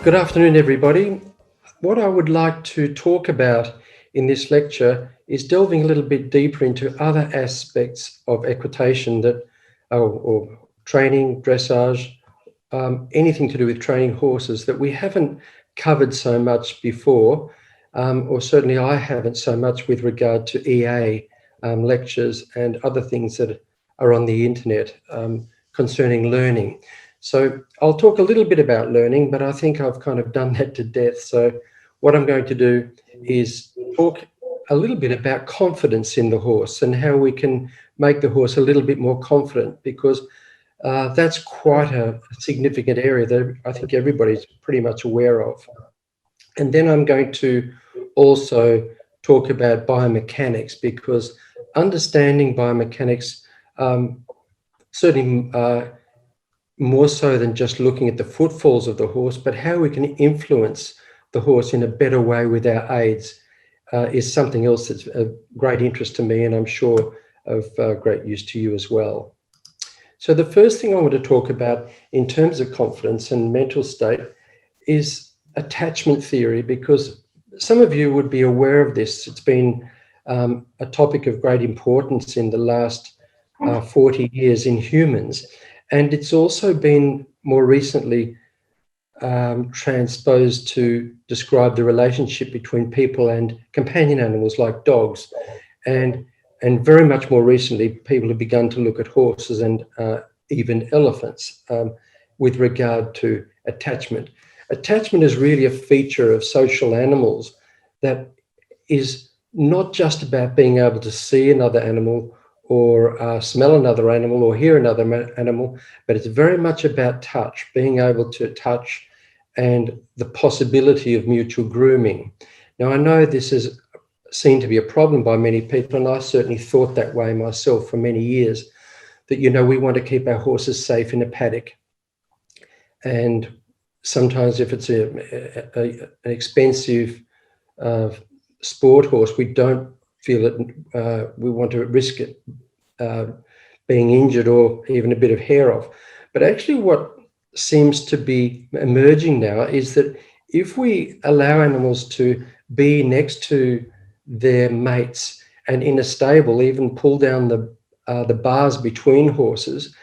Good afternoon, everybody. What I would like to talk about in this lecture is delving a little bit deeper into other aspects of equitation that, or training, dressage, anything to do with training horses that we haven't covered so much before, or certainly I haven't so much with regard to EA lectures and other things that are on the internet concerning learning. So I'll talk a little bit about learning, but I think I've kind of done that to death. So what I'm going to do is talk a little bit about confidence in the horse and how we can make the horse a little bit more confident, because that's quite a significant area that I think everybody's pretty much aware of. And then I'm going to also talk about biomechanics, because understanding biomechanics certainly more so than just looking at the footfalls of the horse, but how we can influence the horse in a better way with our aids is something else that's of great interest to me, and I'm sure of great use to you as well. So the first thing I want to talk about in terms of confidence and mental state is attachment theory, because some of you would be aware of this. It's been a topic of great importance in the last 40 years in humans. And it's also been more recently transposed to describe the relationship between people and companion animals like dogs. And very much more recently, people have begun to look at horses and even elephants with regard to attachment. Attachment is really a feature of social animals that is not just about being able to see another animal or smell another animal or hear another animal, but it's very much about touch, being able to touch and the possibility of mutual grooming. Now, I know this is seen to be a problem by many people, and I certainly thought that way myself for many years, that, you know, we want to keep our horses safe in a paddock. And sometimes if it's an expensive sport horse, we don't feel that we want to risk it being injured or even a bit of hair off. But actually what seems to be emerging now is that if we allow animals to be next to their mates and in a stable, even pull down the bars between horses,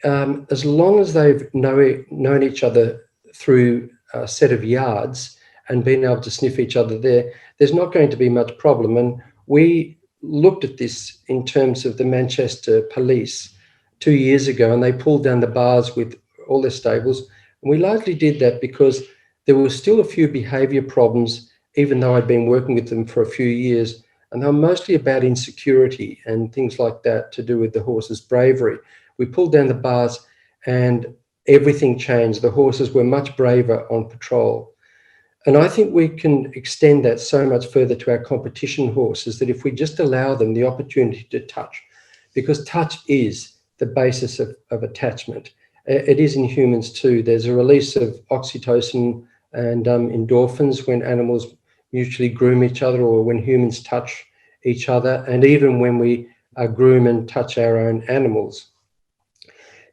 as long as they've known each other through a set of yards and been able to sniff each other there's not going to be much problem. And we looked at this in terms of the Manchester police 2 years ago, and they pulled down the bars with all their stables. And we largely did that because there were still a few behaviour problems, even though I'd been working with them for a few years, and they were mostly about insecurity and things like that to do with the horses' bravery. We pulled down the bars and everything changed. The horses were much braver on patrol. And I think we can extend that so much further to our competition horses, that if we just allow them the opportunity to touch, because touch is the basis of attachment. It is in humans too. There's a release of oxytocin and endorphins when animals mutually groom each other, or when humans touch each other, and even when we groom and touch our own animals.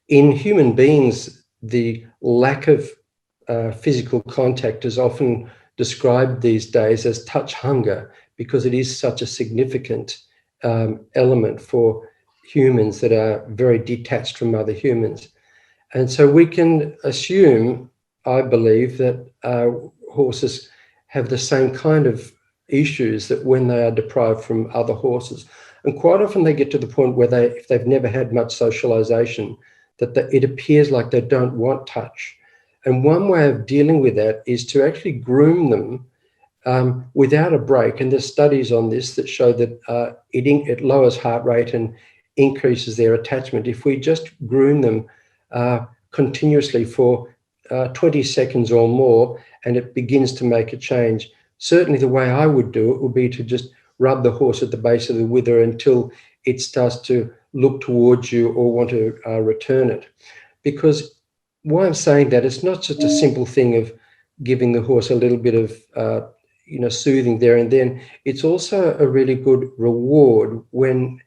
In human beings, the lack of physical contact is often described these days as touch hunger, because it is such a significant element for humans that are very detached from other humans. And so we can assume, I believe, that horses have the same kind of issues that when they are deprived from other horses. And quite often they get to the point where if they've never had much socialization, that it appears like they don't want touch. And one way of dealing with that is to actually groom them without a break. And there's studies on this that show that it lowers heart rate and increases their attachment if we just groom them continuously for 20 seconds or more, and it begins to make a change. Certainly the way I would do it would be to just rub the horse at the base of the wither until it starts to look towards you or want to return it. Because why I'm saying that, it's not just a simple thing of giving the horse a little bit of soothing there and then. It's also a really good reward when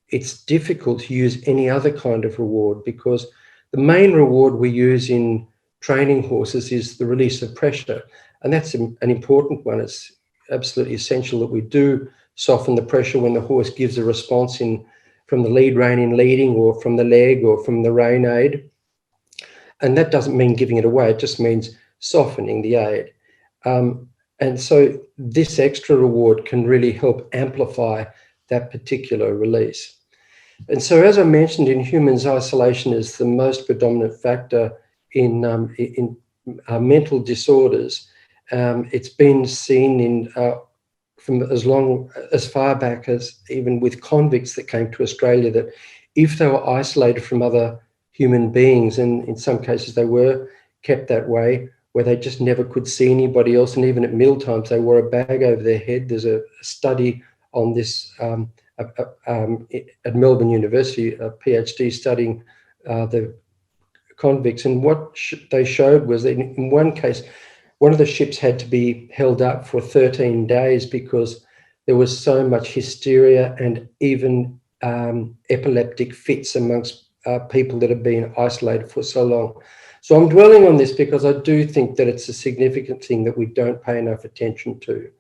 it's difficult to use any other kind of reward, because the main reward we use in training horses is the release of pressure. And that's an important one. It's absolutely essential that we do soften the pressure when the horse gives a response from the lead rein in leading, or from the leg, or from the rein aid. And that doesn't mean giving it away. It just means softening the aid. And so this extra reward can really help amplify that particular release. And so, as I mentioned, in humans, isolation is the most predominant factor in mental disorders. It's been seen from as far back as even with convicts that came to Australia, that if they were isolated from other human beings, and in some cases they were kept that way, where they just never could see anybody else, and even at mealtimes they wore a bag over their head. There's a study on this at Melbourne University, a PhD studying the convicts, and what they showed was that in one case, one of the ships had to be held up for 13 days because there was so much hysteria and even epileptic fits amongst people that have been isolated for so long. So I'm dwelling on this because I do think that it's a significant thing that we don't pay enough attention to.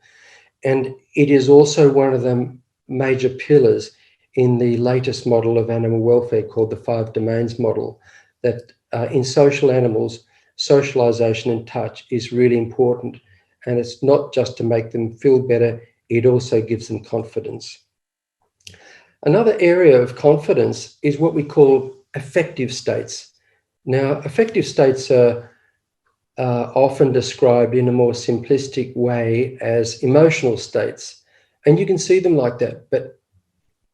And it is also one of the major pillars in the latest model of animal welfare called the 5 domains model, that in social animals, socialization and touch is really important. And it's not just to make them feel better, it also gives them confidence. Another area of confidence is what we call affective states. Now, affective states are often described in a more simplistic way as emotional states. And you can see them like that, but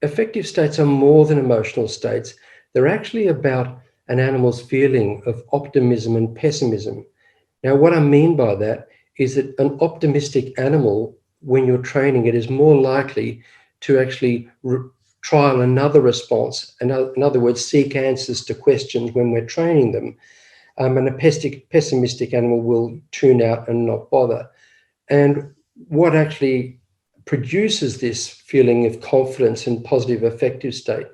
affective states are more than emotional states. They're actually about an animal's feeling of optimism and pessimism. Now, what I mean by that is that an optimistic animal, when you're training it, is more likely to actually trial another response. In other words, seek answers to questions when we're training them. And a pessimistic animal will tune out and not bother. And what actually produces this feeling of confidence and positive affective state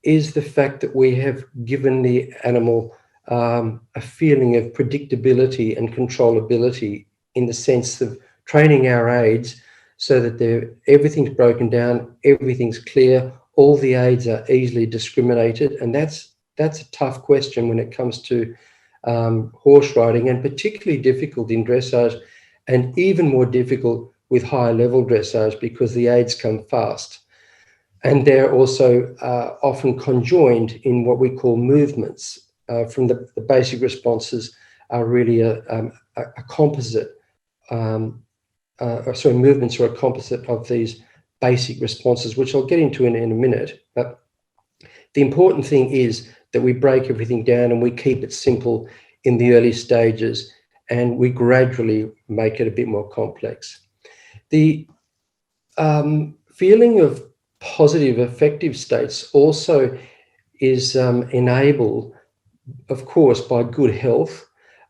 is the fact that we have given the animal a feeling of predictability and controllability, in the sense of training our aids so that everything's broken down, everything's clear, all the aids are easily discriminated. And that's a tough question when it comes to horse riding, and particularly difficult in dressage, and even more difficult with higher level dressage because the aids come fast. And they're also often conjoined in what we call movements. From the basic responses are really a composite, movements are a composite of these basic responses, which I'll get into in a minute. But the important thing is that we break everything down and we keep it simple in the early stages, and we gradually make it a bit more complex. The feeling of positive affective states also is enabled, of course, by good health,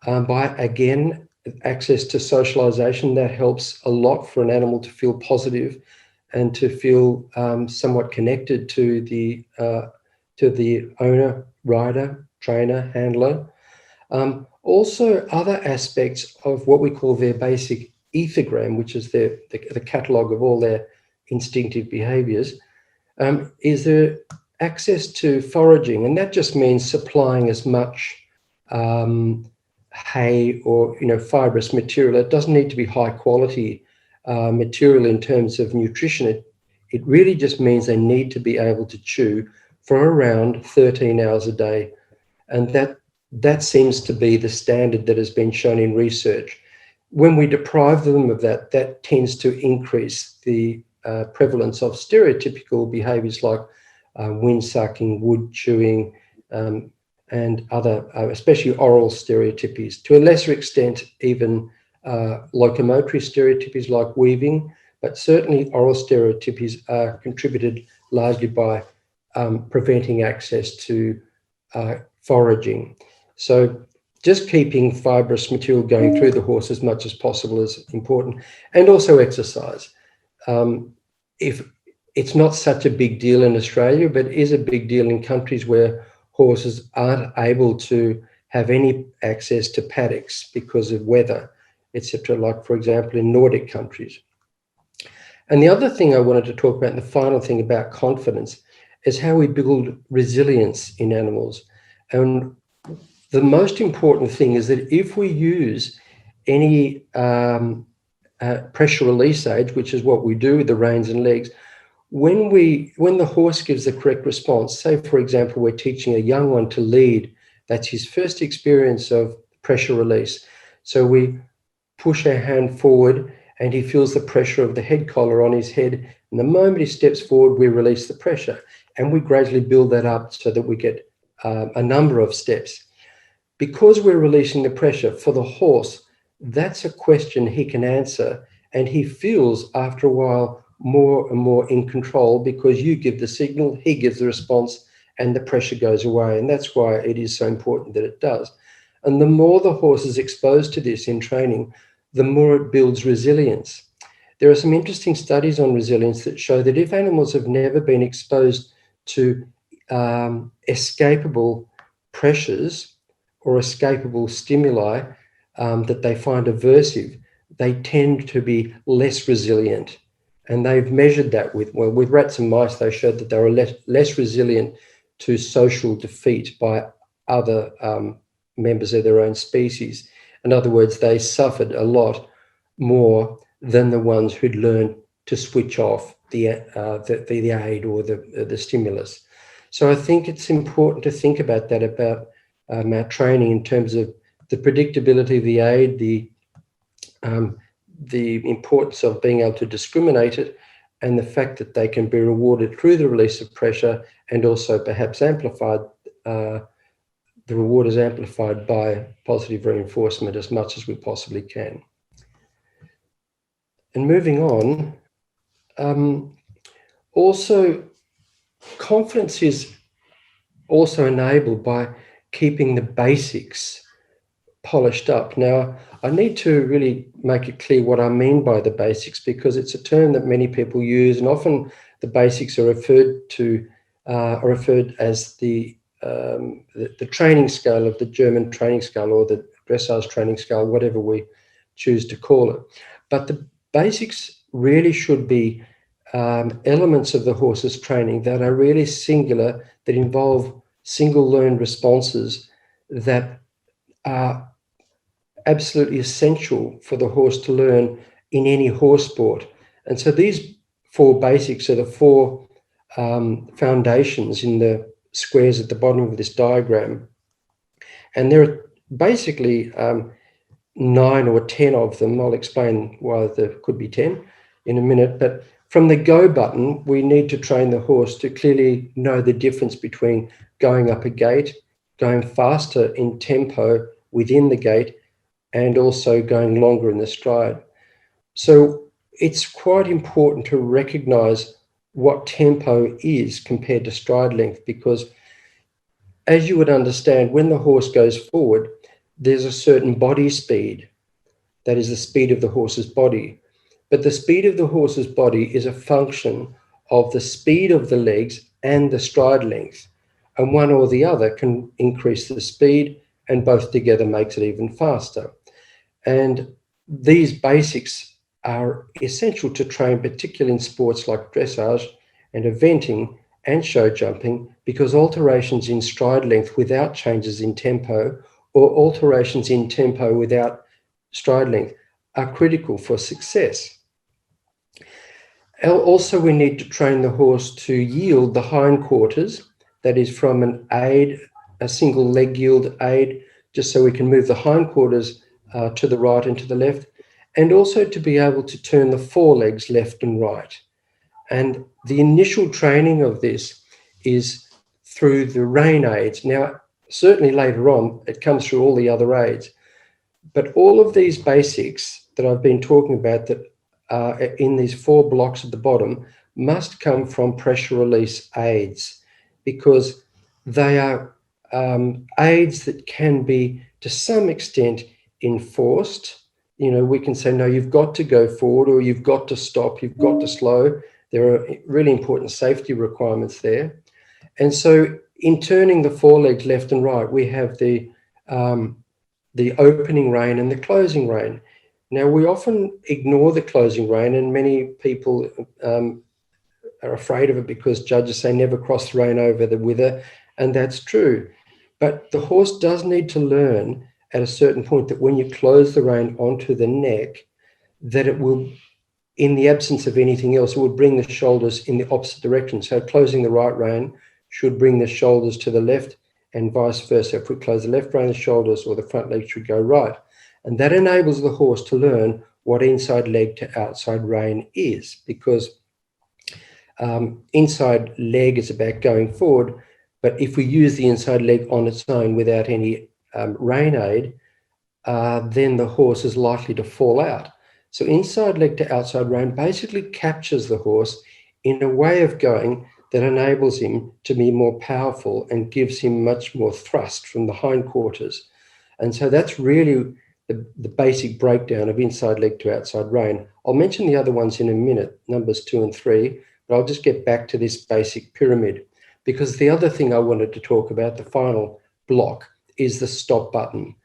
by, again, access to socialization. That helps a lot for an animal to feel positive and to feel somewhat connected to the owner, rider, trainer, handler. Also, other aspects of what we call their basic ethogram, which is the catalogue of all their instinctive behaviours, is there access to foraging, and that just means supplying as much hay or fibrous material. It doesn't need to be high quality material in terms of nutrition. It really just means they need to be able to chew for around 13 hours a day, and that seems to be the standard that has been shown in research. When we deprive them of that, that tends to increase the prevalence of stereotypical behaviours like wind sucking, wood chewing, and other, especially oral stereotypies. To a lesser extent, even locomotory stereotypies like weaving, but certainly oral stereotypies are contributed largely by preventing access to foraging. So just keeping fibrous material going through the horse as much as possible is important, and also exercise. If it's not such a big deal in Australia, but is a big deal in countries where horses aren't able to have any access to paddocks because of weather, etc., like, for example, in Nordic countries. And the other thing I wanted to talk about, and the final thing about confidence, is how we build resilience in animals. And the most important thing is that if we use any pressure release aids, which is what we do with the reins and legs, when the horse gives the correct response, say, for example, we're teaching a young one to lead, that's his first experience of pressure release. So we push our hand forward and he feels the pressure of the head collar on his head. And the moment he steps forward, we release the pressure. And we gradually build that up so that we get a number of steps. Because we're releasing the pressure for the horse, that's a question he can answer. And he feels after a while more and more in control because you give the signal, he gives the response, and the pressure goes away. And that's why it is so important that it does. And the more the horse is exposed to this in training, the more it builds resilience. There are some interesting studies on resilience that show that if animals have never been exposed to escapable pressures or escapable stimuli that they find aversive, they tend to be less resilient. And they've measured that with rats and mice. They showed that they were less resilient to social defeat by other members of their own species. In other words, they suffered a lot more than the ones who'd learned to switch off the aid or the stimulus. So I think it's important to think about that, about our training in terms of the predictability of the aid, the importance of being able to discriminate it, and the fact that they can be rewarded through the release of pressure, and also perhaps amplified. The reward is amplified by positive reinforcement as much as we possibly can. And moving on, also confidence is also enabled by keeping the basics polished up. Now, I need to really make it clear what I mean by the basics, because it's a term that many people use, and often the basics are referred as the training scale of the German training scale, or the dressage training scale, whatever we choose to call it. But the basics really should be elements of the horse's training that are really singular, that involve single learned responses that are absolutely essential for the horse to learn in any horse sport. And so these four basics are the four foundations in the squares at the bottom of this diagram. And there are basically 9 or 10 of them. I'll explain why there could be 10 in a minute. But from the go button, we need to train the horse to clearly know the difference between going up a gate, going faster in tempo within the gate, and also going longer in the stride. So it's quite important to recognize what tempo is compared to stride length, because as you would understand, when the horse goes forward, there's a certain body speed. That is the speed of the horse's body. But the speed of the horse's body is a function of the speed of the legs and the stride length. And one or the other can increase the speed, and both together makes it even faster. And these basics are essential to train, particularly in sports like dressage and eventing and show jumping, because alterations in stride length without changes in tempo, or alterations in tempo without stride length, are critical for success. Also, we need to train the horse to yield the hindquarters, that is from an aid, a single leg yield aid, just so we can move the hindquarters to the right and to the left, and also to be able to turn the forelegs left and right. And the initial training of this is through the rein aids. Now, certainly later on, it comes through all the other aids. But all of these basics that I've been talking about that are in these 4 blocks at the bottom must come from pressure release aids, because they are aids that can be, to some extent, enforced. You know, we can say, no, you've got to go forward, or you've got to stop, you've got to slow. There are really important safety requirements there. And so in turning the forelegs left and right, we have the the opening rein and the closing rein. Now, we often ignore the closing rein, and many people are afraid of it because judges say never cross the rein over the wither, and that's true. But the horse does need to learn at a certain point that when you close the rein onto the neck, that it will, in the absence of anything else, it will bring the shoulders in the opposite direction. So closing the right rein should bring the shoulders to the left, and vice versa. If we close the left rein, the shoulders or the front leg should go right. And that enables the horse to learn what inside leg to outside rein is, because inside leg is about going forward, but if we use the inside leg on its own without any rein aid, then the horse is likely to fall out. So inside leg to outside rein basically captures the horse in a way of going that enables him to be more powerful and gives him much more thrust from the hindquarters. And so that's really the basic breakdown of inside leg to outside rein. I'll mention the other ones in a minute, numbers 2 and 3, but I'll just get back to this basic pyramid, because the other thing I wanted to talk about, the final block, is the stop button.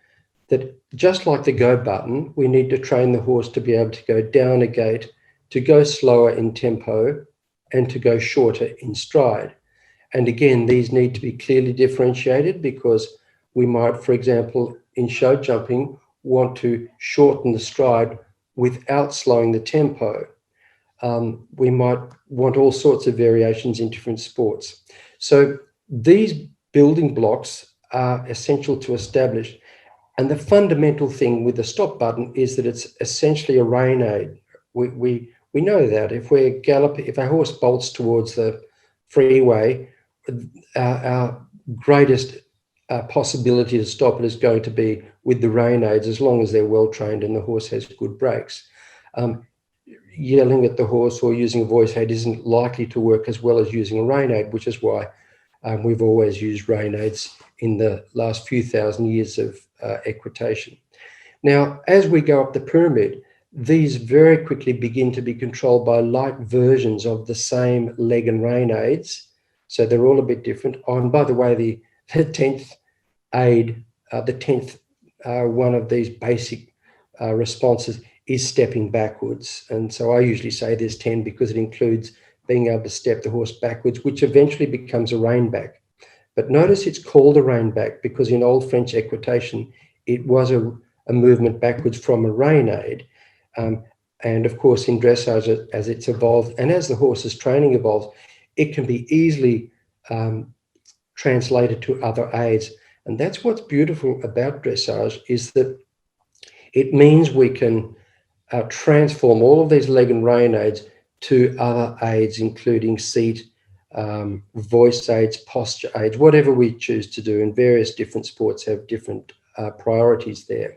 That just like the go button, we need to train the horse to be able to go down a gate, to go slower in tempo, and to go shorter in stride. And again, these need to be clearly differentiated, because we might, for example, in show jumping, want to shorten the stride without slowing the tempo. We might want all sorts of variations in different sports. So these building blocks are essential to establish. And the fundamental thing with the stop button is that it's essentially a rein aid. We know that if we're galloping, if our horse bolts towards the freeway, our greatest possibility to stop it is going to be with the rein aids, as long as they're well trained and the horse has good brakes. Yelling at the horse or using a voice aid isn't likely to work as well as using a rein aid, which is why we've always used rein aids in the last few thousand years of equitation. Now, as we go up the pyramid, these very quickly begin to be controlled by light versions of the same leg and rein aids. So they're all a bit different. Oh, and by the way, the 10th aid, the 10th one of these basic responses is stepping backwards. And so I usually say there's 10 because it includes being able to step the horse backwards, which eventually becomes a rein back. But notice it's called a rein back because in old French equitation, it was a movement backwards from a rein aid. And of course, in dressage, as it's evolved and as the horse's training evolves, it can be easily translated to other aids. And that's what's beautiful about dressage, is that it means we can transform all of these leg and rein aids to other aids, including seat, voice aids, posture aids, whatever we choose to do. And various different sports have different priorities there.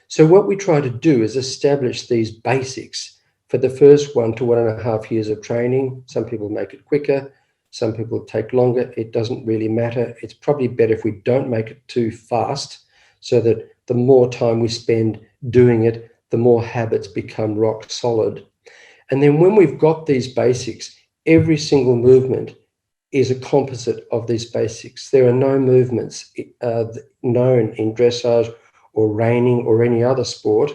So what we try to do is establish these basics for the first 1 to 1.5 years of training. Some people make it quicker, some people take longer. It doesn't really matter. It's probably better if we don't make it too fast, so that the more time we spend doing it, the more habits become rock solid. And then when we've got these basics, every single movement is a composite of these basics. There are no movements known in dressage or reining or any other sport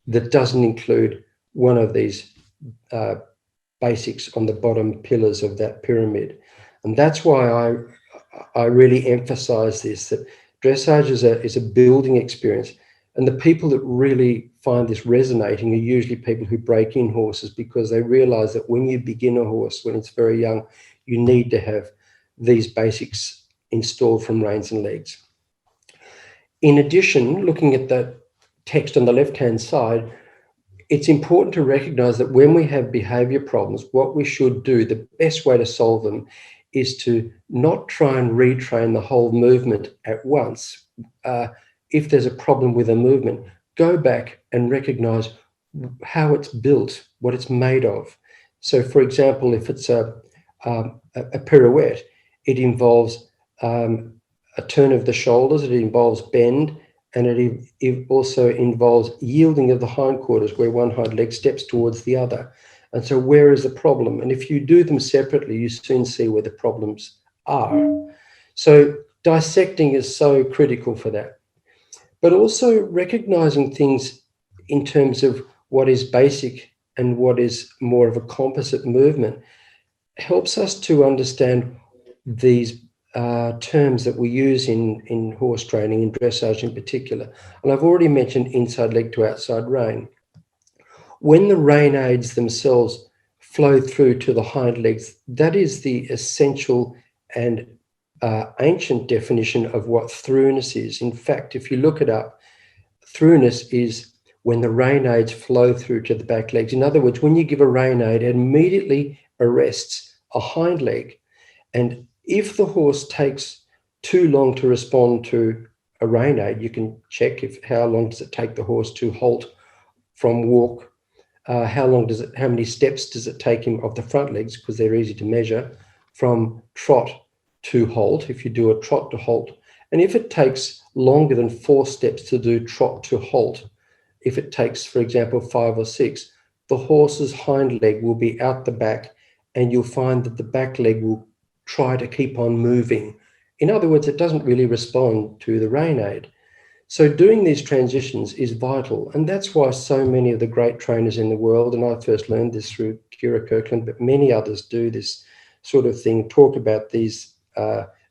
that doesn't include one of these basics on the bottom pillars of that pyramid. And that's why I really emphasize this, that dressage is a building experience. And the people that really find this resonating are usually people who break in horses, because they realize that when you begin a horse, when it's very young, you need to have these basics installed from reins and legs. In addition, looking at the text on the left-hand side, it's important to recognize that when we have behavior problems, what we should do, the best way to solve them, is to not try and retrain the whole movement at once. If there's a problem with a movement, go back and recognize how it's built, what it's made of. So, for example, if it's a pirouette, it involves a turn of the shoulders, it involves bend, and it also involves yielding of the hindquarters, where one hind leg steps towards the other. And so where is the problem? And if you do them separately, you soon see where the problems are. So dissecting is so critical for that. but also recognizing things in terms of what is basic and what is more of a composite movement helps us to understand these terms that we use in horse training, in dressage in particular. And I've already mentioned inside leg to outside rein. When the rein aids themselves flow through to the hind legs, that is the essential and ancient definition of what throughness is. In fact, if you look it up, throughness is when the rein aids flow through to the back legs. In other words, when you give a rein aid, it immediately arrests a hind leg. And if the horse takes too long to respond to a rein aid, you can check how long does it take the horse to halt from walk. How many steps does it take him of the front legs, because they're easy to measure, from trot to halt, if you do a trot to halt. And if it takes longer than 4 steps to do trot to halt, if it takes, for example, 5 or 6, the horse's hind leg will be out the back, and you'll find that the back leg will try to keep on moving. In other words, it doesn't really respond to the rein aid. So doing these transitions is vital, and that's why so many of the great trainers in the world, and I first learned this through Kira Kirkland, but many others do this sort of thing, talk about these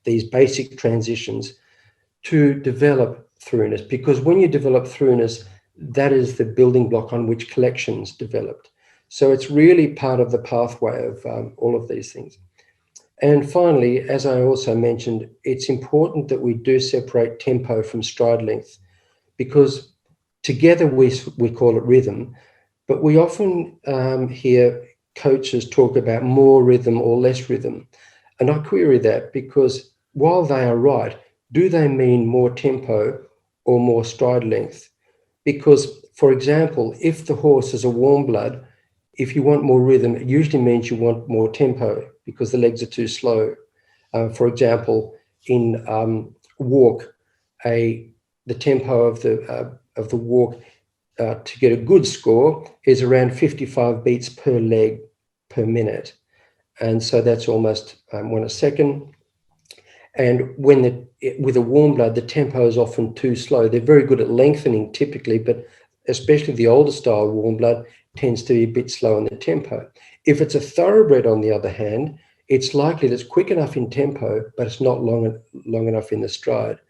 basic transitions to develop throughness, because when you develop throughness, that is the building block on which collections developed. So it's really part of the pathway of all of these things. And finally, as I also mentioned, it's important that we do separate tempo from stride length, because together we call it rhythm, but we often hear coaches talk about more rhythm or less rhythm. And I query that, because while they are right, do they mean more tempo or more stride length? Because, for example, if the horse is a warm blood, if you want more rhythm, it usually means you want more tempo because the legs are too slow. For example, in walk, the tempo of the walk to get a good score is around 55 beats per leg per minute, and so that's almost 1 a second. And with a warm blood, the tempo is often too slow. They're very good at lengthening typically, but especially the older style warm blood tends to be a bit slow in the tempo. If it's a thoroughbred, on the other hand, it's likely that it's quick enough in tempo, but it's not long enough in the stride.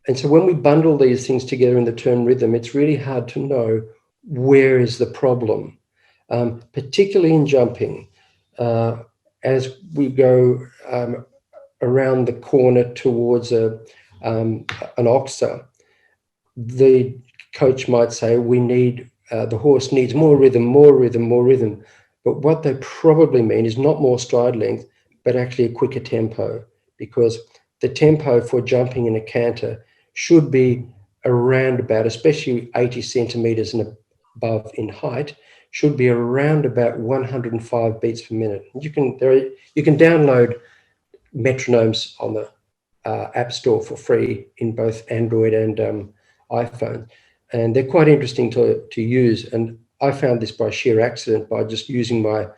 And so when we bundle these things together in the term rhythm, it's really hard to know where is the problem, particularly in jumping. As we go around the corner towards an oxer, the coach might say, we need, the horse needs more rhythm, more rhythm, more rhythm. But what they probably mean is not more stride length, but actually a quicker tempo, because the tempo for jumping in a canter should be around about, especially 80 centimeters and above in height, should be around about 105 beats per minute. You can download metronomes on the App Store for free in both Android and iPhone, and they're quite interesting to use. And I found this by sheer accident, by just using my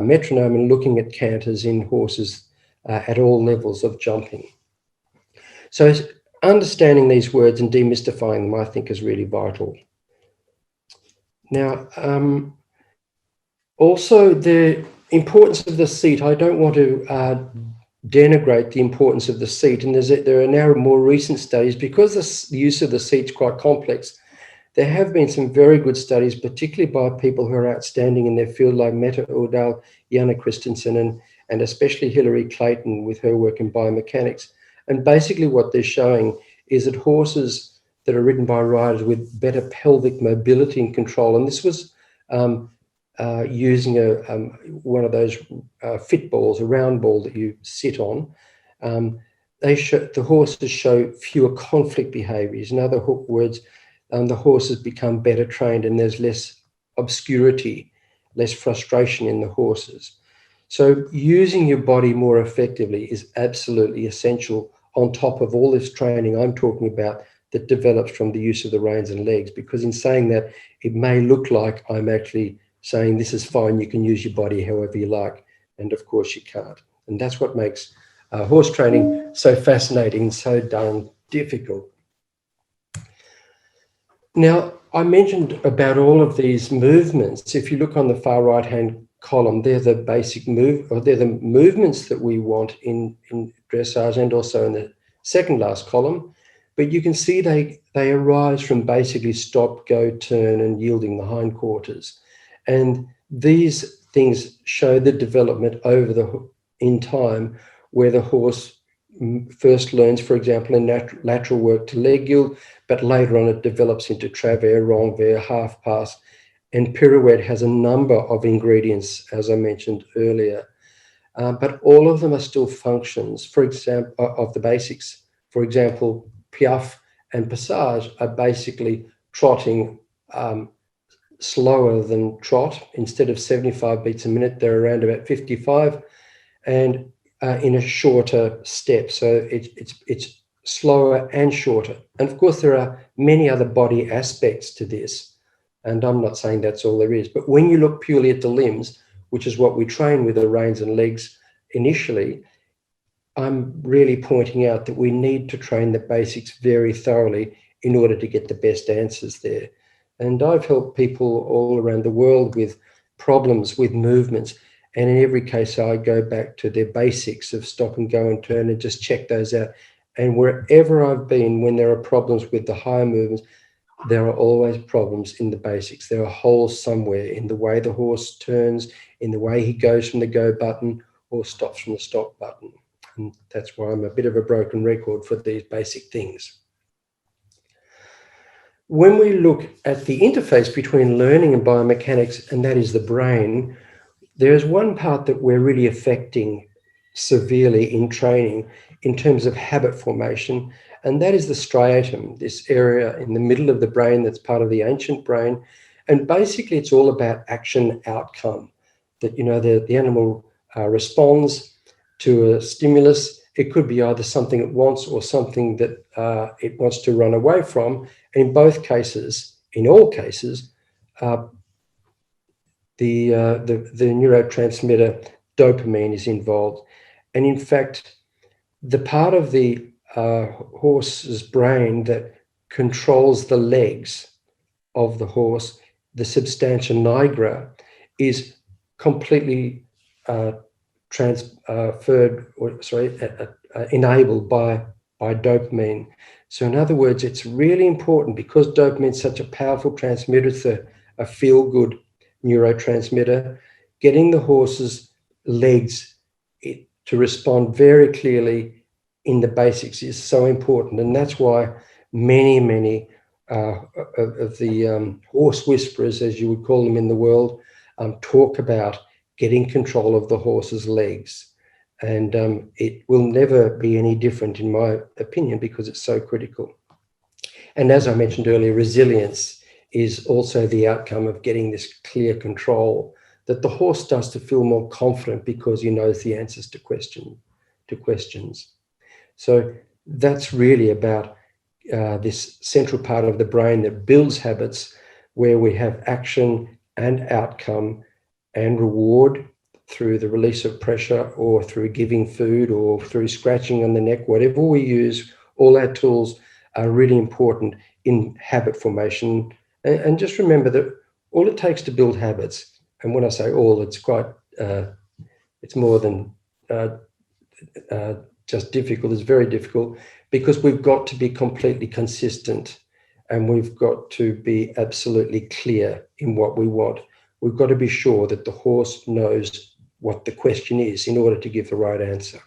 metronome and looking at canters in horses at all levels of jumping. So understanding these words and demystifying them, I think, is really vital. Now, also the importance of the seat. I don't want to denigrate the importance of the seat, and there are now more recent studies, because the use of the seat's quite complex. There have been some very good studies, particularly by people who are outstanding in their field, like Mette Odal, Janne Christensen, and especially Hilary Clayton with her work in biomechanics. And basically what they're showing is that horses that are ridden by riders with better pelvic mobility and control, and this was using one of those fit balls, a round ball that you sit on, the horses show fewer conflict behaviors. In other words, the horses become better trained, and there's less obscurity, less frustration in the horses. So using your body more effectively is absolutely essential, on top of all this training I'm talking about that develops from the use of the reins and legs, because in saying that, it may look like I'm actually saying this is fine, you can use your body however you like, and of course you can't. And that's what makes horse training so fascinating and so darn difficult. Now, I mentioned about all of these movements. If you look on the far right-hand column, they're the basic they're the movements that we want in dressage, and also in the second last column. But you can see they arise from basically stop, go, turn, and yielding the hindquarters. And these things show the development in time, where the horse first learns, for example, in lateral work to leg yield, but later on it develops into travers, renvers, half pass, and pirouette has a number of ingredients, as I mentioned earlier. But all of them are still functions, for example, of the basics. For example, piaffe and passage are basically trotting slower than trot. Instead of 75 beats a minute, they're around about 55, and in a shorter step. So it's slower and shorter. And of course, there are many other body aspects to this. And I'm not saying that's all there is. But when you look purely at the limbs, which is what we train with the reins and legs initially, I'm really pointing out that we need to train the basics very thoroughly in order to get the best answers there. And I've helped people all around the world with problems with movements. And in every case, I go back to their basics of stop and go and turn and just check those out. And wherever I've been, when there are problems with the higher movements, there are always problems in the basics. There are holes somewhere in the way the horse turns, in the way he goes from the go button or stops from the stop button. And that's why I'm a bit of a broken record for these basic things. When we look at the interface between learning and biomechanics, and that is the brain, there's one part that we're really affecting severely in training in terms of habit formation, and that is the striatum, this area in the middle of the brain that's part of the ancient brain. And basically it's all about action outcome, that, you know, the animal responds to a stimulus. It could be either something it wants or something that it wants to run away from. And in both cases, in all cases, the neurotransmitter dopamine is involved. And in fact, the part of the horse's brain that controls the legs of the horse, the substantia nigra, is completely enabled by dopamine. So in other words, it's really important, because dopamine is such a powerful transmitter, it's a feel-good neurotransmitter, getting the horse's legs to respond very clearly in the basics is so important. And that's why many of the horse whisperers, as you would call them in the world, talk about getting control of the horse's legs. And it will never be any different, in my opinion, because it's so critical. And as I mentioned earlier, resilience is also the outcome of getting this clear control that the horse does to feel more confident, because he knows the answers to questions. So that's really about this central part of the brain that builds habits, where we have action and outcome and reward through the release of pressure, or through giving food, or through scratching on the neck. Whatever we use, all our tools are really important in habit formation. And just remember that all it takes to build habits, and when I say all, it's quite, it's more than just difficult, it's very difficult, because we've got to be completely consistent, and we've got to be absolutely clear in what we want. We've got to be sure that the horse knows what the question is in order to give the right answer.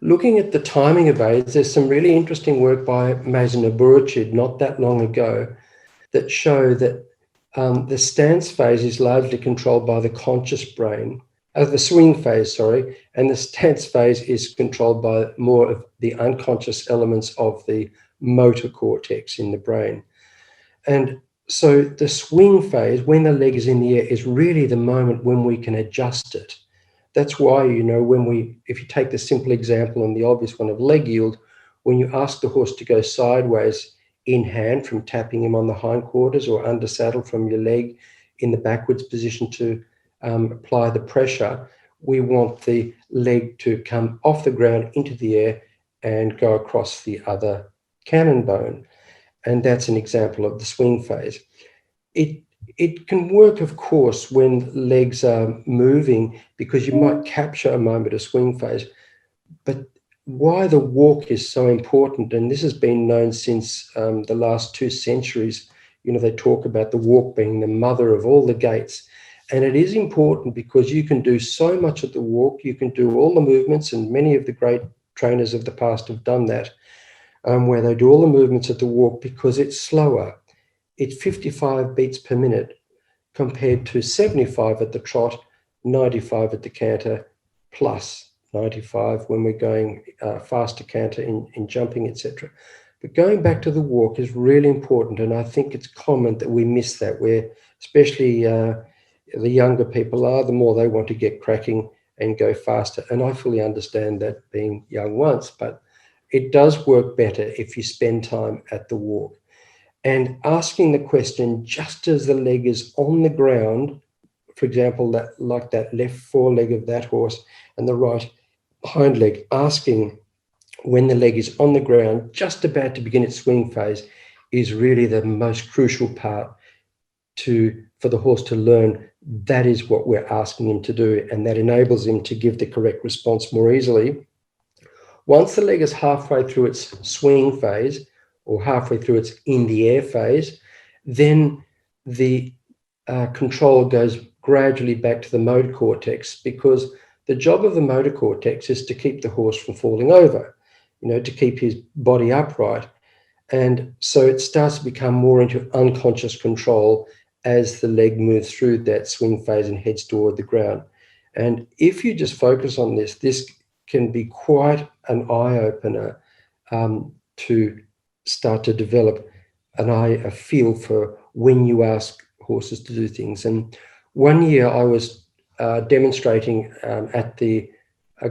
Looking at the timing of aids, there's some really interesting work by Mazen Aburuchid not that long ago that show that the stance phase is largely controlled by the conscious brain, the swing phase, sorry, and the stance phase is controlled by more of the unconscious elements of the motor cortex in the brain. And so the swing phase, when the leg is in the air, is really the moment when we can adjust it. That's why, you know, if you take the simple example and the obvious one of leg yield, when you ask the horse to go sideways in hand from tapping him on the hindquarters, or under saddle from your leg in the backwards position to apply the pressure, we want the leg to come off the ground into the air and go across the other cannon bone. and that's an example of the swing phase. It can work, of course, when legs are moving, because you might capture a moment of swing phase. But why the walk is so important, and this has been known since the last 2 centuries. You know, they talk about the walk being the mother of all the gaits. And it is important because you can do so much at the walk. You can do all the movements, and many of the great trainers of the past have done that, where they do all the movements at the walk because it's slower. It's 55 beats per minute compared to 75 at the trot, 95 at the canter, plus 95 when we're going faster canter in jumping, etc. But going back to the walk is really important, and I think it's common that we miss that, where especially the younger people are, the more they want to get cracking and go faster. And I fully understand that, being young once, but it does work better if you spend time at the walk. And asking the question just as the leg is on the ground, for example, that like that left foreleg of that horse and the right hind leg, asking when the leg is on the ground, just about to begin its swing phase, is really the most crucial part for the horse to learn. That is what we're asking him to do, and that enables him to give the correct response more easily. Once the leg is halfway through its swing phase, or halfway through its in the air phase, then the control goes gradually back to the motor cortex, because the job of the motor cortex is to keep the horse from falling over, you know, to keep his body upright. And so it starts to become more into unconscious control as the leg moves through that swing phase and heads toward the ground. And if you just focus on this, this can be quite an eye-opener to start to develop a feel for when you ask horses to do things. And one year I was demonstrating at the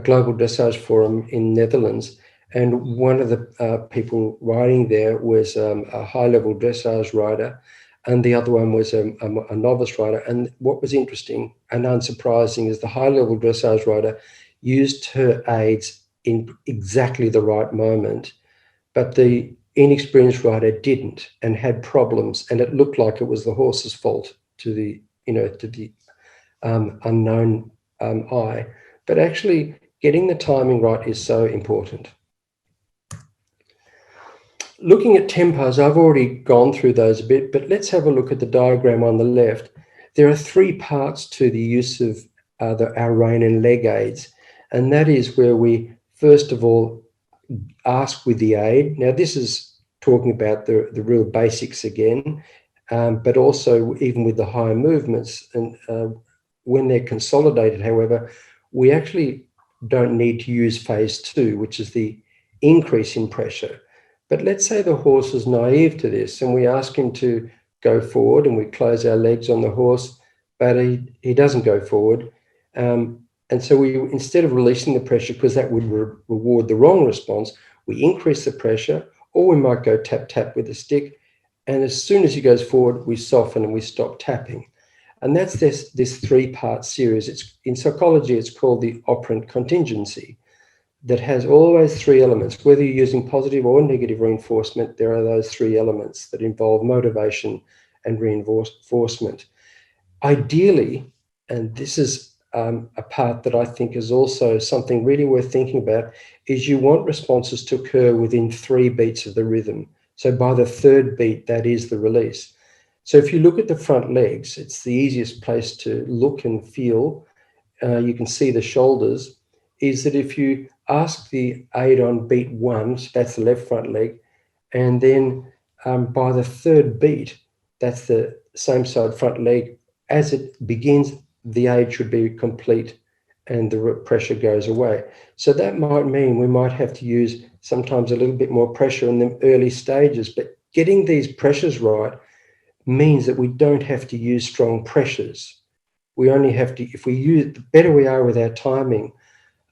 Global Dressage Forum in Netherlands, and one of the people riding there was a high-level dressage rider, and the other one was a novice rider. And what was interesting and unsurprising is the high-level dressage rider used her aids in exactly the right moment, but the inexperienced rider didn't and had problems, and it looked like it was the horse's fault to the unknown eye. But actually, getting the timing right is so important. Looking at tempos, I've already gone through those a bit, but let's have a look at the diagram on the left. There are 3 parts to the use of our rein and leg aids, and that is where we first of all ask with the aid. Now, this is talking about the real basics again, but also even with the higher movements. And when they're consolidated, however, we actually don't need to use phase 2, which is the increase in pressure. But let's say the horse is naive to this, and we ask him to go forward, and we close our legs on the horse, but he doesn't go forward. And so we, instead of releasing the pressure, because that would reward the wrong response, we increase the pressure, or we might go tap, tap with the stick. And as soon as he goes forward, we soften and we stop tapping. And that's this 3-part series. In psychology, it's called the operant contingency, that has always 3 elements. Whether you're using positive or negative reinforcement, there are those 3 elements that involve motivation and reinforcement. Ideally, and this is a part that I think is also something really worth thinking about, is you want responses to occur within 3 beats of the rhythm. So by the 3rd beat, that is the release. So if you look at the front legs, it's the easiest place to look and feel. You can see the shoulders, is that if you ask the aid on beat 1, so that's the left front leg, and then by the 3rd beat, that's the same side front leg, as it begins, the aid should be complete and the pressure goes away. So that might mean we might have to use sometimes a little bit more pressure in the early stages, but getting these pressures right means that we don't have to use strong pressures. We only have to, the better we are with our timing,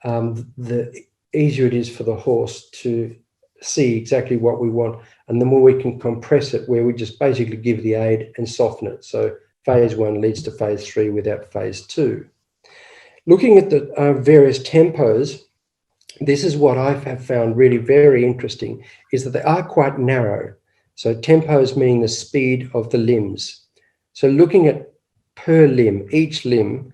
the easier it is for the horse to see exactly what we want, and the more we can compress it, where we just basically give the aid and soften it. So phase 1 leads to phase 3 without phase 2. Looking at the various tempos, this is what I have found really very interesting, is that they are quite narrow. So tempos meaning the speed of the limbs. So looking at per limb, each limb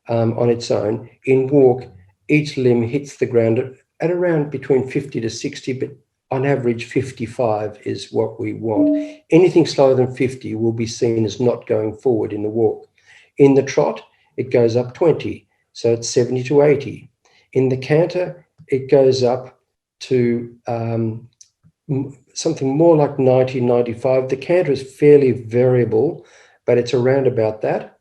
on its own, in walk, each limb hits the ground at around between 50 to 60, but on average 55 is what we want. Anything slower than 50 will be seen as not going forward in the walk. In the trot, it goes up 20, so it's 70 to 80. In the canter, it goes up to something more like 90, 95. The canter is fairly variable, but it's around about that.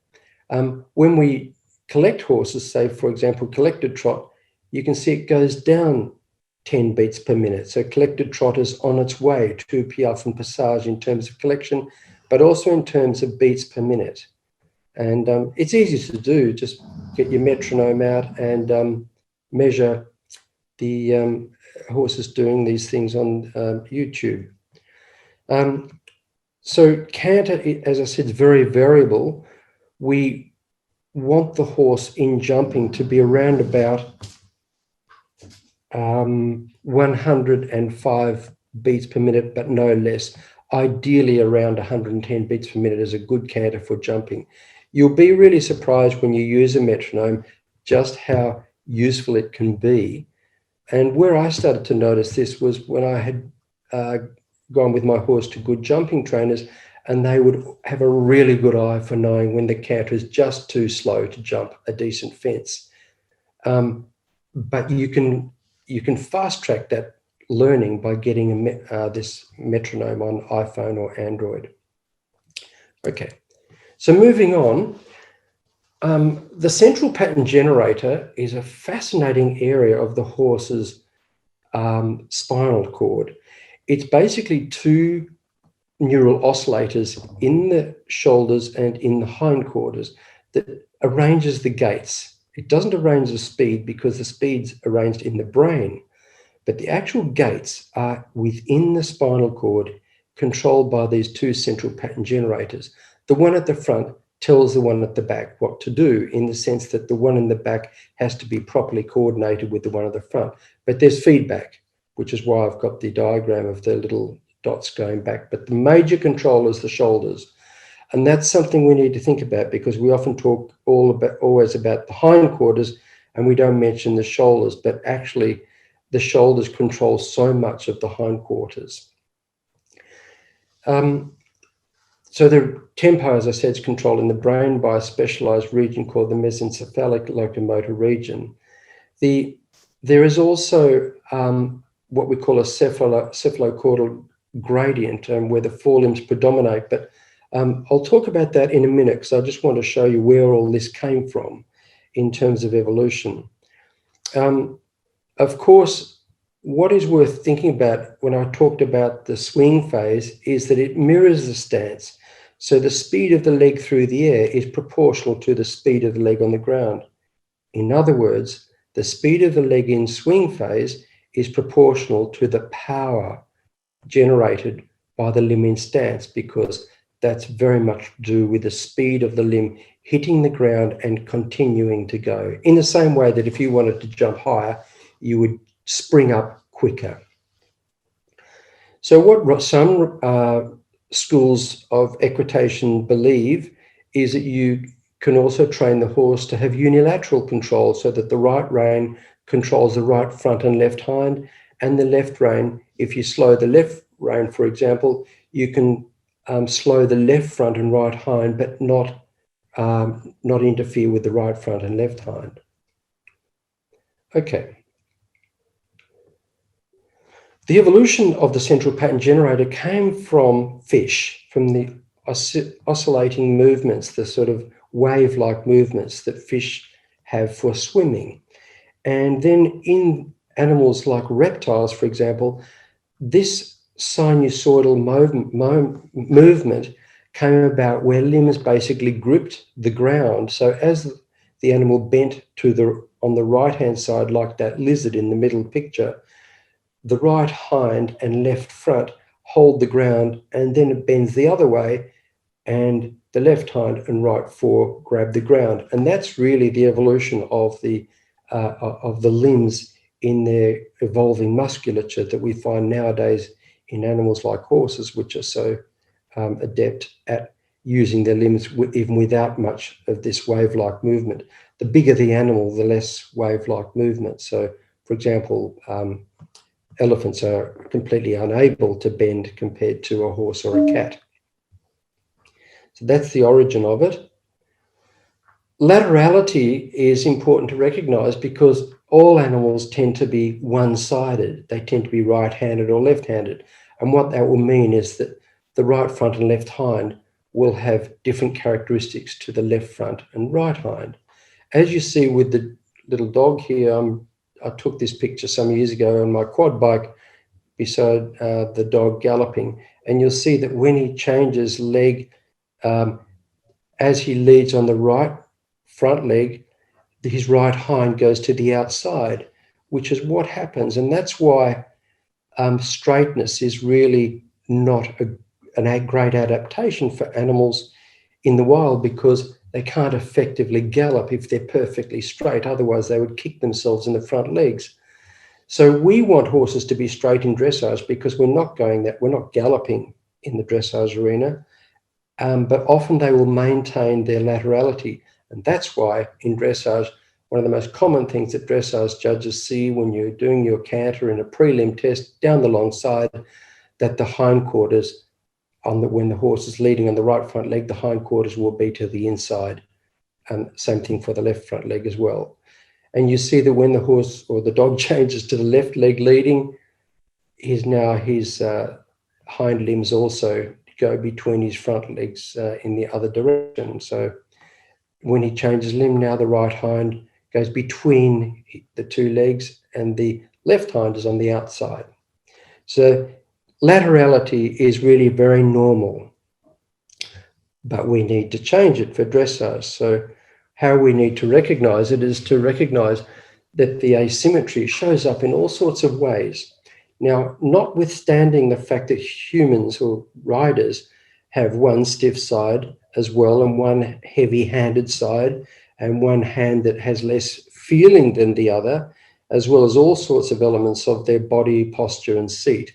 When we collect horses, say, for example, collected trot, you can see it goes down 10 beats per minute. So collected trot is on its way to piaffe and passage in terms of collection, but also in terms of beats per minute. And it's easy to do. Just get your metronome out and measure the horses doing these things on YouTube. So canter, as I said, is very variable. We want the horse in jumping to be around about 105 beats per minute, but no less. Ideally around 110 beats per minute is a good canter for jumping. You'll be really surprised when you use a metronome just how useful it can be. And where I started to notice this was when I had gone with my horse to good jumping trainers, and they would have a really good eye for knowing when the canter is just too slow to jump a decent fence. But you can fast track that learning by getting this metronome on iPhone or Android. Okay, so moving on, the central pattern generator is a fascinating area of the horse's spinal cord. It's basically two neural oscillators in the shoulders and in the hindquarters that arranges the gaits. It doesn't arrange the speed because the speed's arranged in the brain, but the actual gaits are within the spinal cord, controlled by these two central pattern generators. The one at the front tells the one at the back what to do, in the sense that the one in the back has to be properly coordinated with the one at the front. But there's feedback, which is why I've got the diagram of the little dots going back. But the major control is the shoulders. And that's something we need to think about, because we often talk always about the hindquarters and we don't mention the shoulders, but actually the shoulders control so much of the hindquarters. So the tempo, as I said, is controlled in the brain by a specialized region called the mesencephalic locomotor region. There is also what we call a cephalocaudal gradient, where the forelimbs predominate, but I'll talk about that in a minute, because I just want to show you where all this came from in terms of evolution. Of course, what is worth thinking about when I talked about the swing phase is that it mirrors the stance. So the speed of the leg through the air is proportional to the speed of the leg on the ground. In other words, the speed of the leg in swing phase is proportional to the power generated by the limb in stance, because that's very much to do with the speed of the limb hitting the ground and continuing to go. In the same way that if you wanted to jump higher, you would spring up quicker. So what some schools of equitation believe is that you can also train the horse to have unilateral control, so that the right rein controls the right front and left hind, and the left rein, if you slow the left rein, for example, you can slow the left front and right hind, but not interfere with the right front and left hind. Okay. The evolution of the central pattern generator came from fish, from the oscillating movements, the sort of wave-like movements that fish have for swimming. And then in animals like reptiles, for example, this sinusoidal movement came about where limbs basically gripped the ground. So as the animal bent on the right-hand side, like that lizard in the middle picture, the right hind and left front hold the ground, and then it bends the other way, and the left hind and right fore grab the ground. And that's really the evolution of the limbs in their evolving musculature that we find nowadays in animals like horses, which are so adept at using their limbs even without much of this wave-like movement. The bigger the animal, the less wave-like movement. So, for example, elephants are completely unable to bend compared to a horse or a cat. So that's the origin of it. Laterality is important to recognize because all animals tend to be one-sided. They tend to be right-handed or left-handed. And what that will mean is that the right front and left hind will have different characteristics to the left front and right hind. As you see with the little dog here, I took this picture some years ago on my quad bike beside the dog galloping, and you'll see that when he changes leg, as he leads on the right front leg, his right hind goes to the outside, which is what happens. And that's why straightness is really not a great adaptation for animals in the wild, because they can't effectively gallop if they're perfectly straight. Otherwise, they would kick themselves in the front legs. So we want horses to be straight in dressage because we're not galloping in the dressage arena, but often they will maintain their laterality. And that's why in dressage, one of the most common things that dressage judges see when you're doing your canter in a prelim test down the long side, that the hindquarters, when the horse is leading on the right front leg, the hindquarters will be to the inside. And same thing for the left front leg as well. And you see that when the horse or the dog changes to the left leg leading, his hind limbs also go between his front legs in the other direction. So when he changes limb, now the right hind goes between the two legs and the left hind is on the outside. So laterality is really very normal, but we need to change it for dressage. So how we need to recognize it is to recognize that the asymmetry shows up in all sorts of ways. Now, notwithstanding the fact that humans or riders have one stiff side as well and one heavy-handed side and one hand that has less feeling than the other, as well as all sorts of elements of their body, posture and seat.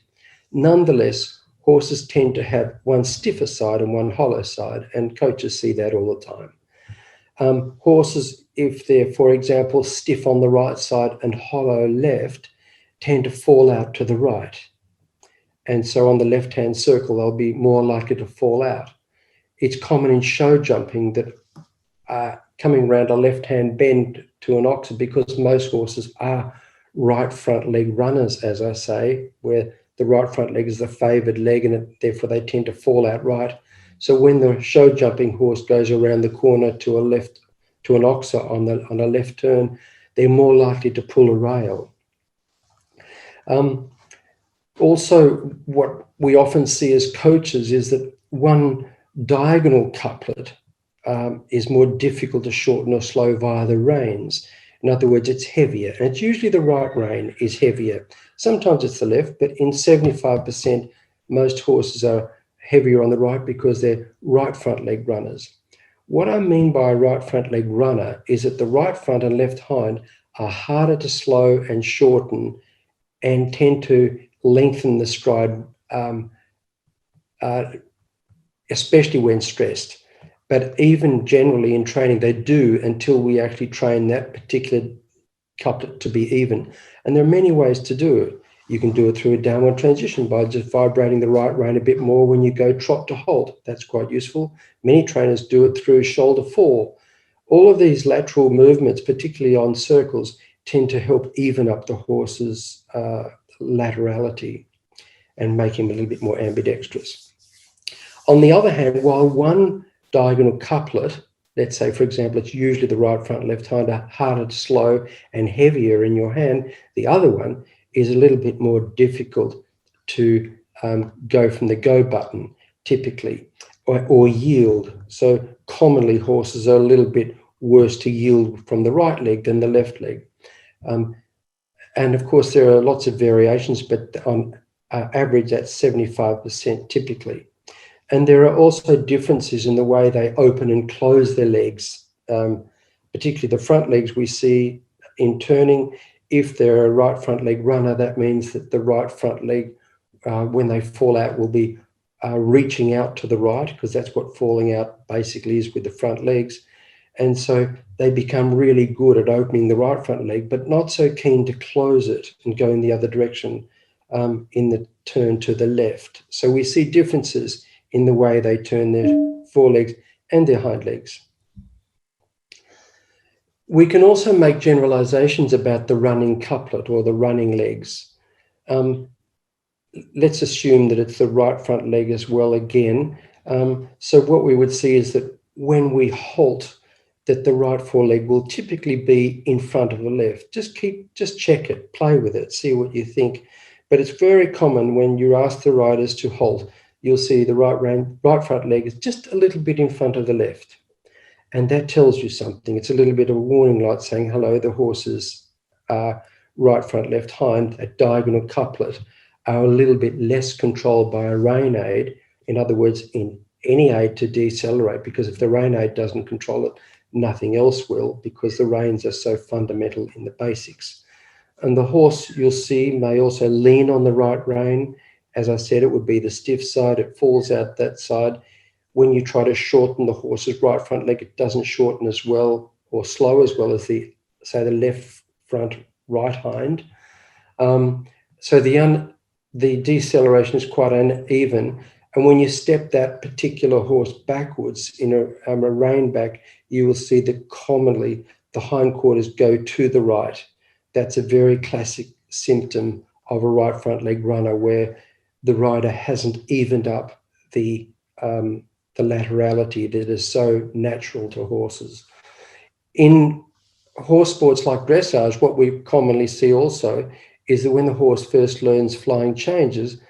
Nonetheless, horses tend to have one stiffer side and one hollow side, and coaches see that all the time. Horses, if they're, for example, stiff on the right side and hollow left, tend to fall out to the right. And so on the left-hand circle, they'll be more likely to fall out. It's common in show jumping that coming around a left-hand bend to an oxer, because most horses are right front leg runners, as I say, where the right front leg is the favoured leg and therefore they tend to fall out right. So when the show jumping horse goes around the corner to an oxer on a left turn, they're more likely to pull a rail. Also, what we often see as coaches is that one diagonal couplet is more difficult to shorten or slow via the reins. In other words, it's heavier, and it's usually the right rein is heavier. Sometimes it's the left, but in 75%, most horses are heavier on the right because they're right front leg runners. What I mean by a right front leg runner is that the right front and left hind are harder to slow and shorten and tend to lengthen the stride, especially when stressed. But even generally in training, they do until we actually train that particular couplet to be even. And there are many ways to do it. You can do it through a downward transition by just vibrating the right rein a bit more when you go trot to halt. That's quite useful. Many trainers do it through shoulder fall. All of these lateral movements, particularly on circles, tend to help even up the horse's laterality and make him a little bit more ambidextrous. On the other hand, while one diagonal couplet, let's say, for example, it's usually the right front left hind, are harder to slow and heavier in your hand, the other one is a little bit more difficult to go from the go button, typically, or yield. So commonly horses are a little bit worse to yield from the right leg than the left leg. And of course, there are lots of variations, but on average, that's 75% typically. And there are also differences in the way they open and close their legs, particularly the front legs we see in turning. If they're a right front leg runner, that means that the right front leg when they fall out, will be reaching out to the right, because that's what falling out basically is with the front legs. And so they become really good at opening the right front leg, but not so keen to close it and go in the other direction in the turn to the left. So we see differences in the way they turn their forelegs and their hind legs. We can also make generalizations about the running couplet or the running legs. Let's assume that it's the right front leg as well again. So what we would see is that when we halt, that the right foreleg will typically be in front of the left. Just check it, play with it, see what you think. But it's very common when you ask the riders to halt, you'll see the right front leg is just a little bit in front of the left. And that tells you something. It's a little bit of a warning light saying, hello, the horse's right front, left hind, that diagonal couplet, are a little bit less controlled by a rein aid. In other words, in any aid to decelerate, because if the rein aid doesn't control it, nothing else will, because the reins are so fundamental in the basics. And the horse, you'll see, may also lean on the right rein. As I said, it would be the stiff side. It falls out that side. When you try to shorten the horse's right front leg, it doesn't shorten as well or slow as well as the left front right hind. So the deceleration is quite uneven. And when you step that particular horse backwards in a rein back, you will see that commonly the hindquarters go to the right. That's a very classic symptom of a right front leg runner, where the rider hasn't evened up the laterality that is so natural to horses. In horse sports like dressage, what we commonly see also is that when the horse first learns flying changes,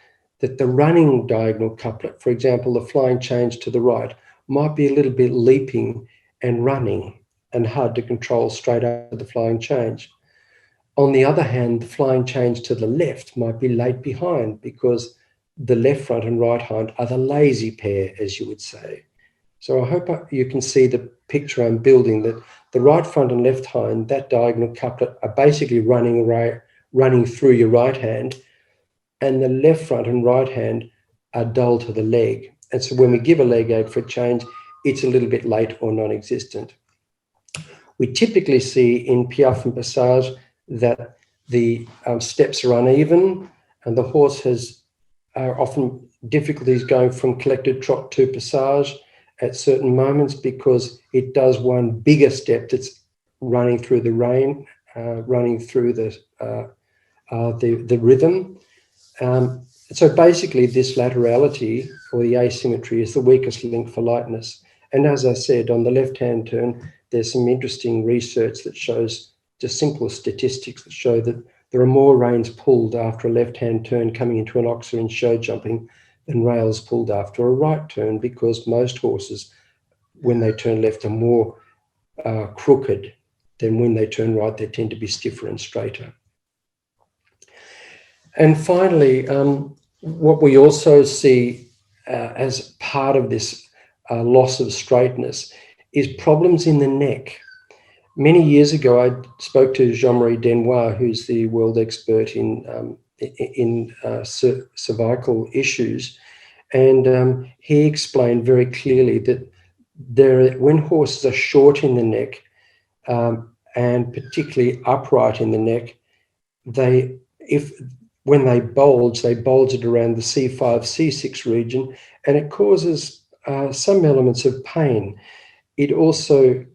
that the running diagonal couplet, for example, the flying change to the right, might be a little bit leaping and running and hard to control straight after the flying change. On the other hand, the flying change to the left might be late behind, because the left front and right hind are the lazy pair, as you would say. So I hope you can see the picture I'm building, that the right front and left hind, that diagonal couplet, are basically running through your right hand, and the left front and right hand are dull to the leg. And so when we give a leg aid for change, it's a little bit late or non-existent. We typically see in piaffe and passage that the steps are uneven, and the horse has often difficulties going from collected trot to passage at certain moments, because it does one bigger step that's running through the rein, running through the rhythm. So basically this laterality or the asymmetry is the weakest link for lightness. And as I said, on the left-hand turn, there's some interesting research that shows, just simple statistics that show that there are more reins pulled after a left-hand turn coming into an oxer in show jumping than rails pulled after a right turn, because most horses, when they turn left, are more crooked than when they turn right. They tend to be stiffer and straighter. And finally, what we also see as part of this loss of straightness is problems in the neck. Many years ago, I spoke to Jean-Marie Denois, who's the world expert in cervical issues, and he explained very clearly that when horses are short in the neck, and particularly upright in the neck, when they bulge it around the C5, C6 region, and it causes some elements of pain. It also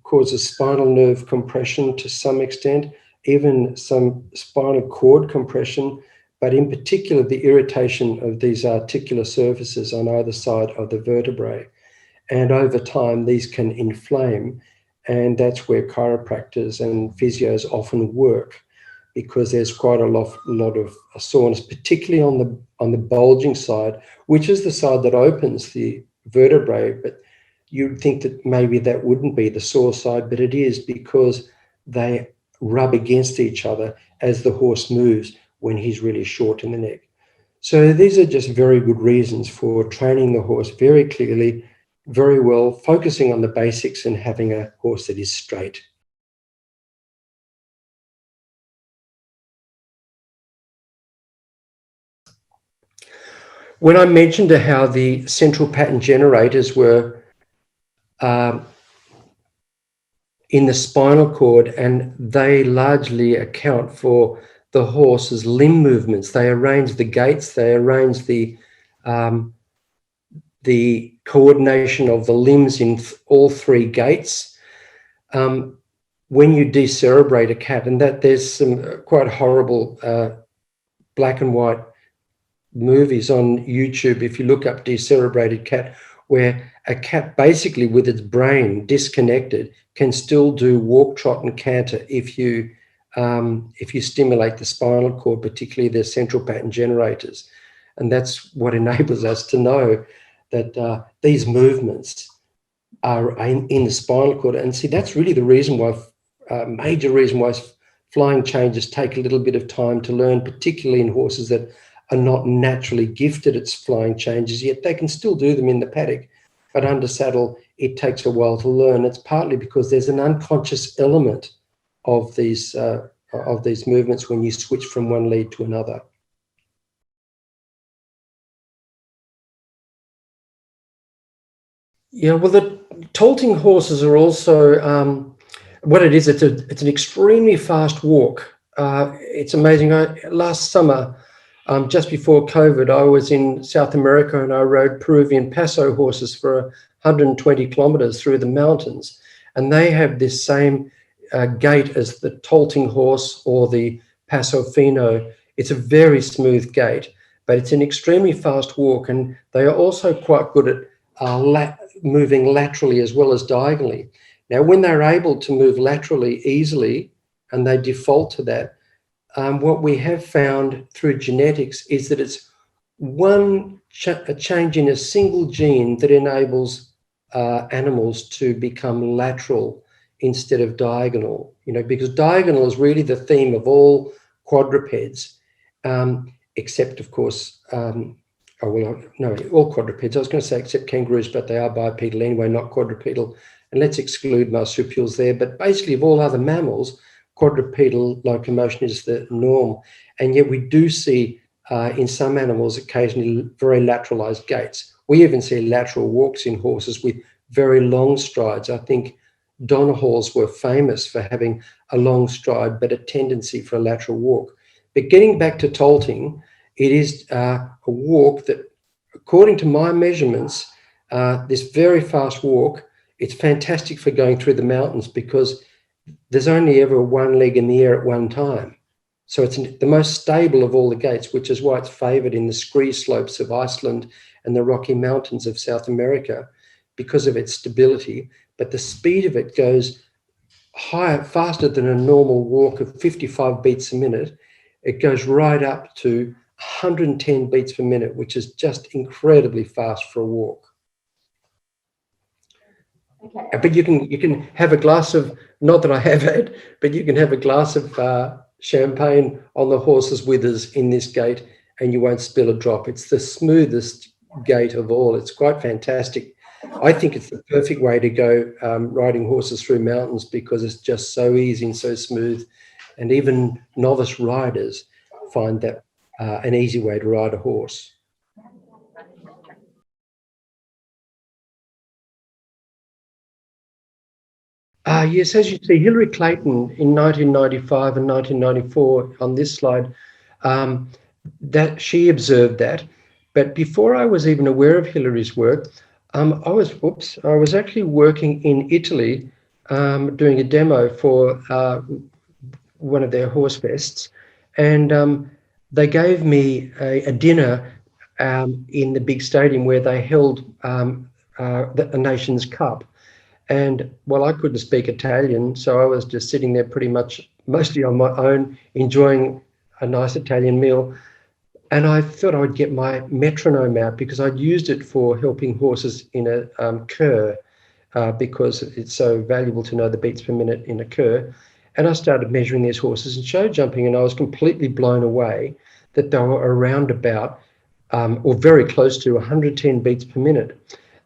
causes spinal nerve compression to some extent, even some spinal cord compression, but in particular the irritation of these articular surfaces on either side of the vertebrae. And over time, these can inflame, and that's where chiropractors and physios often work, because there's quite a lot of soreness, particularly on the bulging side, which is the side that opens the vertebrae. But you'd think that maybe that wouldn't be the sore side, but it is, because they rub against each other as the horse moves when he's really short in the neck. So these are just very good reasons for training the horse very clearly, very well, focusing on the basics and having a horse that is straight. when I mentioned how the central pattern generators were in the spinal cord, and they largely account for the horse's limb movements. They arrange the gaits, they arrange the coordination of the limbs in all three gaits. When you decerebrate a cat, and that there's some quite horrible black and white movies on YouTube, if you look up decerebrated cat, where a cat basically with its brain disconnected can still do walk, trot and canter if you stimulate the spinal cord, particularly their central pattern generators. And that's what enables us to know that these movements are in the spinal cord. And see, that's really the reason why, major reason why flying changes take a little bit of time to learn, particularly in horses that are not naturally gifted at flying changes, yet they can still do them in the paddock. But under saddle, it takes a while to learn. It's partly because there's an unconscious element of these movements when you switch from one lead to another. Yeah, well, the tolting horses are also what it is. It's an extremely fast walk. It's amazing. Last summer, just before COVID, I was in South America and I rode Peruvian Paso horses for 120 kilometers through the mountains, and they have this same gait as the tolting horse or the Paso Fino. It's a very smooth gait, but it's an extremely fast walk, and they are also quite good at moving laterally as well as diagonally. Now, when they're able to move laterally easily, and they default to that, what we have found through genetics is that it's a change in a single gene that enables animals to become lateral instead of diagonal, because diagonal is really the theme of all quadrupeds, except, of course, all quadrupeds. I was going to say except kangaroos, but they are bipedal anyway, not quadrupedal. And let's exclude marsupials there. But basically, of all other mammals, quadrupedal locomotion is the norm. And yet we do see in some animals occasionally very lateralized gaits. We even see lateral walks in horses with very long strides. I think Donahall's were famous for having a long stride, but a tendency for a lateral walk. But getting back to tolting, it is a walk that, according to my measurements, this very fast walk, it's fantastic for going through the mountains because there's only ever one leg in the air at one time. So it's the most stable of all the gaits, which is why it's favored in the scree slopes of Iceland and the Rocky Mountains of South America because of its stability. But the speed of it goes higher, faster than a normal walk of 55 beats a minute. It goes right up to 110 beats per minute, which is just incredibly fast for a walk. Okay. But you can have a glass of, not that I have had, but you can have a glass of champagne on the horse's withers in this gait and you won't spill a drop. It's the smoothest gait of all. It's quite fantastic. I think it's the perfect way to go riding horses through mountains because it's just so easy and so smooth. And even novice riders find that an easy way to ride a horse. Yes, as you see, Hilary Clayton in 1995 and 1994 on this slide, that she observed that. But before I was even aware of Hilary's work, I was actually working in Italy doing a demo for one of their horse fests, and they gave me a dinner in the big stadium where they held a nation's cup. And well, I couldn't speak Italian, so I was just sitting there mostly on my own, enjoying a nice Italian meal. And I thought I would get my metronome out because I'd used it for helping horses in a cur because it's so valuable to know the beats per minute in a cur. And I started measuring these horses and show jumping, and I was completely blown away that they were around about or very close to 110 beats per minute.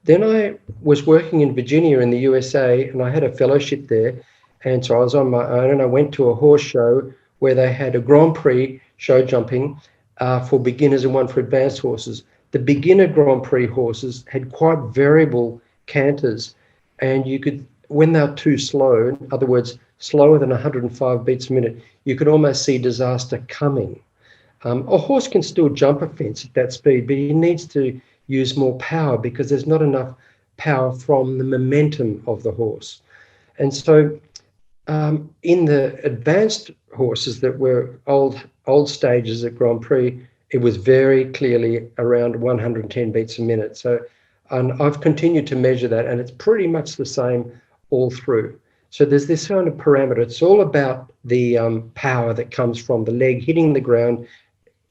Then I was working in Virginia in the USA, and I had a fellowship there. And so I was on my own, and I went to a horse show where they had a Grand Prix show jumping for beginners and one for advanced horses. the beginner Grand Prix horses had quite variable canters, and you could, when they're too slow, in other words, slower than 105 beats a minute, you could almost see disaster coming. A horse can still jump a fence at that speed, but he needs to use more power because there's not enough power from the momentum of the horse. And so in the advanced horses that were old stages at Grand Prix, it was very clearly around 110 beats a minute. So, and I've continued to measure that, and it's pretty much the same all through. So there's this kind of parameter. It's all about the power that comes from the leg hitting the ground,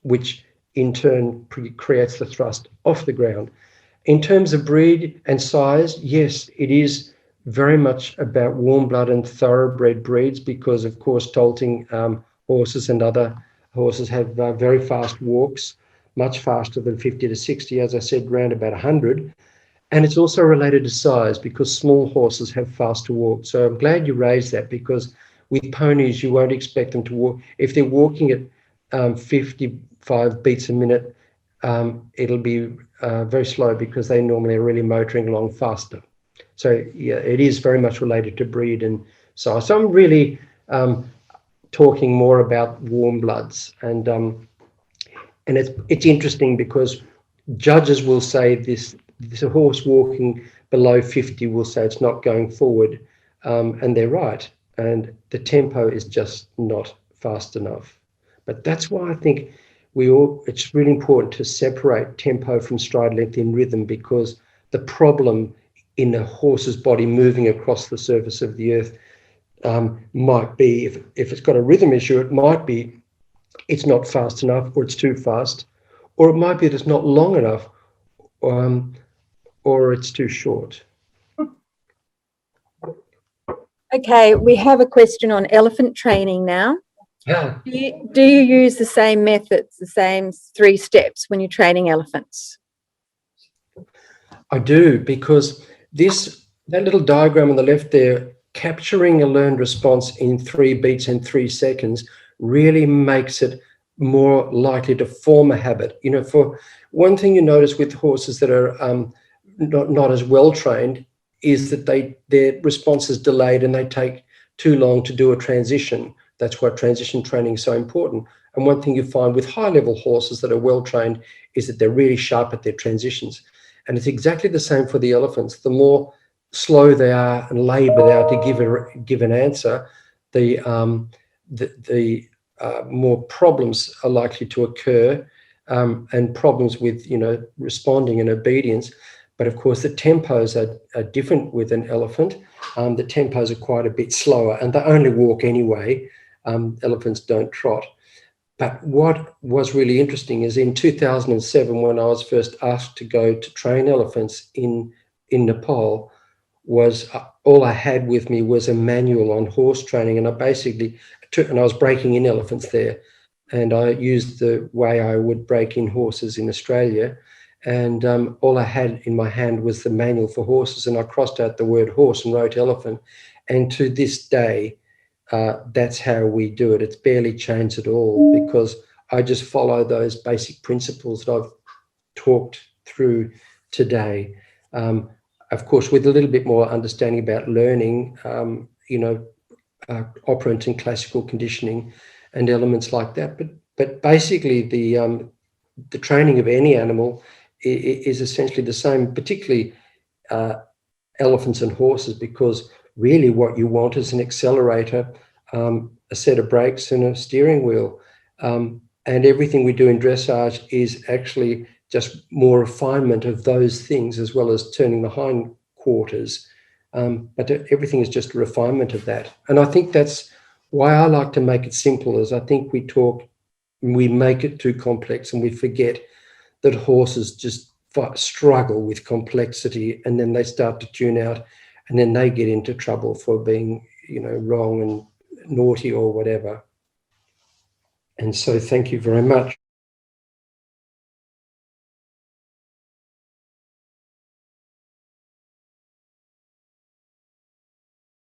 which in turn creates the thrust off the ground. In terms of breed and size, yes, it is very much about warm blood and thoroughbred breeds because, of course, tolting horses and other horses have very fast walks, much faster than 50 to 60, as I said, around about 100. And it's also related to size because small horses have faster walks. So I'm glad you raised that, because with ponies, you won't expect them to walk. If they're walking at 55 beats a minute, it'll be very slow because they normally are really motoring along faster. So yeah, it is very much related to breed and size. So I'm really talking more about warm bloods, and it's interesting because judges will say this a horse walking below 50 will say it's not going forward, and they're right, and the tempo is just not fast enough. But that's why I think it's really important to separate tempo from stride length in rhythm, because the problem in a horse's body moving across the surface of the earth might be, if it's got a rhythm issue, it might be it's not fast enough, or it's too fast, or it might be that it's not long enough, or it's too short. Okay, we have a question on elephant training now. Yeah. Do you use the same methods, the same 3 steps when you're training elephants? I do, because that little diagram on the left there, capturing a learned response in 3 beats and 3 seconds, really makes it more likely to form a habit. You know, for one thing you notice with horses that are not as well trained is that their response is delayed and they take too long to do a transition. That's why transition training is so important. And one thing you find with high-level horses that are well trained is that they're really sharp at their transitions. And it's exactly the same for the elephants. The more slow they are and labor they are to give an answer, the more problems are likely to occur, and problems with, you know, responding and obedience. But of course, the tempos are different with an elephant. The tempos are quite a bit slower, and they only walk anyway. Elephants don't trot. But what was really interesting is in 2007, when I was first asked to go to train elephants in Nepal, was all I had with me was a manual on horse training, and I basically took, and I was breaking in elephants there, and I used the way I would break in horses in Australia, and all I had in my hand was the manual for horses, and I crossed out the word horse and wrote elephant, and to this day, that's how we do it. It's barely changed at all, because I just follow those basic principles that I've talked through today. Of course, with a little bit more understanding about learning, you know, operant and classical conditioning and elements like that. But basically, the training of any animal is essentially the same, particularly elephants and horses, because really what you want is an accelerator, a set of brakes and a steering wheel. And everything we do in dressage is actually just more refinement of those things, as well as turning the hind quarters. But everything is just a refinement of that. And I think that's why I like to make it simple, is I think we make it too complex, and we forget that horses just struggle with complexity, and then they start to tune out, and then they get into trouble for being, you know, wrong and naughty or whatever. And so thank you very much.